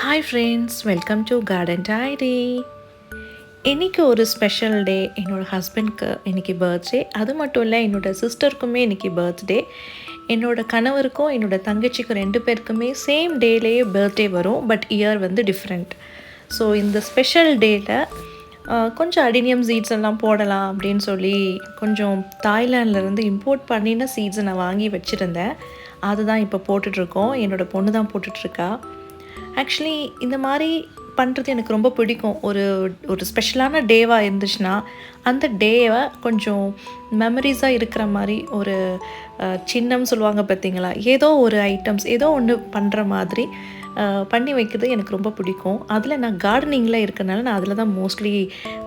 Hi friends, welcome to garden diary. இன்றைக்கி ஒரு special day. என்னோடய ஹஸ்பண்ட்க்கு இன்றைக்கி பர்த்டே. அது மட்டும் இல்லை, என்னோடய சிஸ்டருக்குமே இன்றைக்கி பர்த்டே. என்னோடய கணவருக்கும் என்னோடய தங்கச்சிக்கும் 2 பேருக்குமே சேம் டேலேயே பர்த்டே வரும். பட் இயர் வந்து டிஃப்ரெண்ட். ஸோ இந்த ஸ்பெஷல் டேயில் கொஞ்சம் அடினியம் சீட்ஸ் எல்லாம் போடலாம் அப்படின்னு சொல்லி கொஞ்சம் தாய்லாண்ட்லேருந்து இம்போர்ட் பண்ணின சீட்ஸை நான் வாங்கி வச்சுருந்தேன். அதுதான் இப்போ போட்டுட்ருக்கோம். என்னோடய பொண்ணு தான் போட்டுட்ருக்கா. ஆக்சுவலி இந்த மாதிரி பண்ணுறது எனக்கு ரொம்ப பிடிக்கும். ஒரு ஸ்பெஷலான டேவாக இருந்துச்சுன்னா அந்த டேவை கொஞ்சம் மெமரிஸாக இருக்கிற மாதிரி ஒரு சின்னம் சொல்லுவாங்க பார்த்தீங்களா, ஏதோ ஒரு ஐட்டம்ஸ் ஏதோ ஒன்று பண்ணுற மாதிரி பண்ணி வைக்கிறது எனக்கு ரொம்ப பிடிக்கும். அதில் நான் கார்டனிங்கில் இருக்கிறனால நான் அதில் தான் மோஸ்ட்லி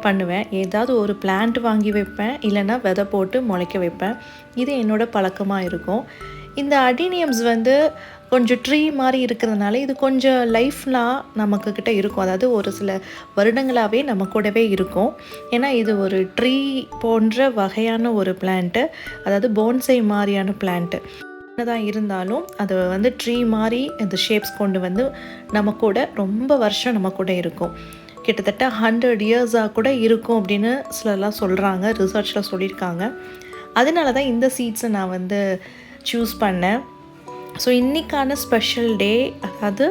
பண்ணுவேன். ஏதாவது ஒரு பிளான்ட் வாங்கி வைப்பேன், இல்லைன்னா விதை போட்டு முளைக்க வைப்பேன். இது என்னோடய பழக்கமாக இருக்கும். இந்த அடினியம்ஸ் வந்து கொஞ்சம் ட்ரீ மாதிரி இருக்கிறதுனால இது கொஞ்சம் லைஃப்லாம் நமக்குக்கிட்ட இருக்கும். அதாவது ஒரு சில வருடங்களாகவே நம்ம கூடவே இருக்கும். ஏன்னா இது ஒரு ட்ரீ போன்ற வகையான ஒரு பிளான்ட்டு, அதாவது போன்சை மாதிரியான பிளான்ட்டு தான் இருந்தாலும் அது வந்து ட்ரீ மாதிரி இந்த ஷேப்ஸ் கொண்டு வந்து நம்ம கூட ரொம்ப வருஷம் நம்ம கூட இருக்கும். கிட்டத்தட்ட 100 இயர்ஸாக கூட இருக்கும் அப்படின்னு சிலர்லாம் சொல்கிறாங்க, ரிசர்ச்சில் சொல்லியிருக்காங்க. அதனால தான் இந்த சீட்ஸை நான் வந்து சூஸ் பண்ணேன். ஸோ இன்றைக்கான ஸ்பெஷல் டே, அதாவது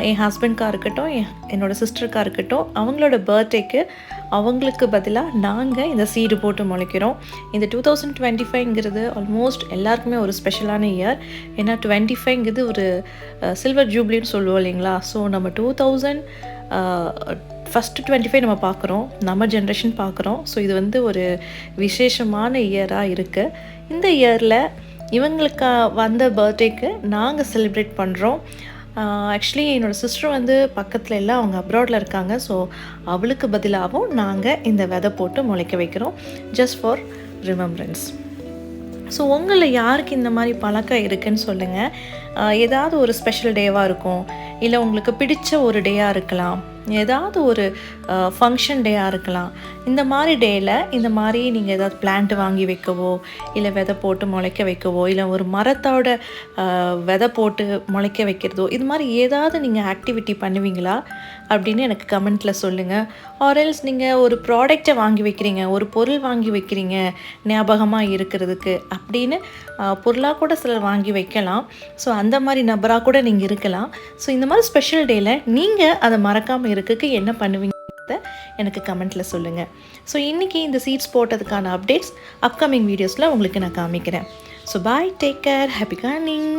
என் ஹஸ்பண்ட்காக இருக்கட்டும், என்னோடய சிஸ்டருக்காக இருக்கட்டும், அவங்களோட பர்த்டேக்கு அவங்களுக்கு பதிலாக நாங்கள் இந்த சீடு போட்டு முளைக்கிறோம். இந்த 2025ங்கிறது ஆல்மோஸ்ட் எல்லாருக்குமே ஒரு ஸ்பெஷலான இயர். ஏன்னா 25ங்கிறது ஒரு சில்வர் ஜூப்ளின்னு சொல்லுவோம் இல்லைங்களா. ஸோ நம்ம 25 நம்ம பார்க்குறோம், நம்ம ஜென்ரேஷன் பார்க்குறோம். ஸோ இது வந்து ஒரு விசேஷமான இயராக இருக்குது. இந்த இயரில் இவங்களுக்கு வந்த பர்த்டேக்கு நாங்கள் செலிப்ரேட் பண்ணுறோம். ஆக்சுவலி என்னோடய சிஸ்டர் வந்து பக்கத்தில் எல்லாம் அவங்க அப்ராடில் இருக்காங்க. ஸோ அவளுக்கு பதிலாகவும் நாங்கள் இந்த விதை போட்டு முளைக்க வைக்கிறோம், ஜஸ்ட் ஃபார் ரிமெம்பரன்ஸ். ஸோ உங்களில் யாருக்கு இந்த மாதிரி பழக்கம் இருக்குதுன்னு சொல்லுங்கள். ஏதாவது ஒரு ஸ்பெஷல் டேவாக இருக்கும், இல்லை உங்களுக்கு பிடிச்ச ஒரு டேயாக இருக்கலாம், ஏதாவது ஒரு ஃபங்க்ஷன் டேயாக இருக்கலாம். இந்த மாதிரி டேயில் இந்த மாதிரி நீங்கள் ஏதாவது பிளான்ட் வாங்கி வைக்கவோ, இல்லை விதை போட்டு முளைக்க வைக்கவோ, இல்லை ஒரு மரத்தோட விதை போட்டு முளைக்க வைக்கிறதோ, இது மாதிரி ஏதாவது நீங்கள் ஆக்டிவிட்டி பண்ணுவீங்களா அப்படின்னு எனக்கு கமெண்ட்டில் சொல்லுங்கள். ஆர்எல்ஸ் நீங்கள் ஒரு ப்ராடக்டை வாங்கி வைக்கிறீங்க, ஒரு பொருள் வாங்கி வைக்கிறீங்க ஞாபகமாக இருக்கிறதுக்கு அப்படின்னு பொருளாக கூட சிலர் வாங்கி வைக்கலாம். ஸோ அந்த மாதிரி நபராக கூட நீங்கள் இருக்கலாம். ஸோ இந்த மாதிரி ஸ்பெஷல் டேயில் நீங்கள் அதை மறக்காமல் இருக்கக்கு என்ன பண்ணுவீங்க எனக்கு கமெண்ட்டில் சொல்லுங்கள். ஸோ இன்றைக்கி இந்த சீட்ஸ் போட்டதுக்கான அப்டேட்ஸ் அப்கமிங் வீடியோஸில் உங்களுக்கு நான் காமிக்கிறேன். So bye, take care, happy gardening.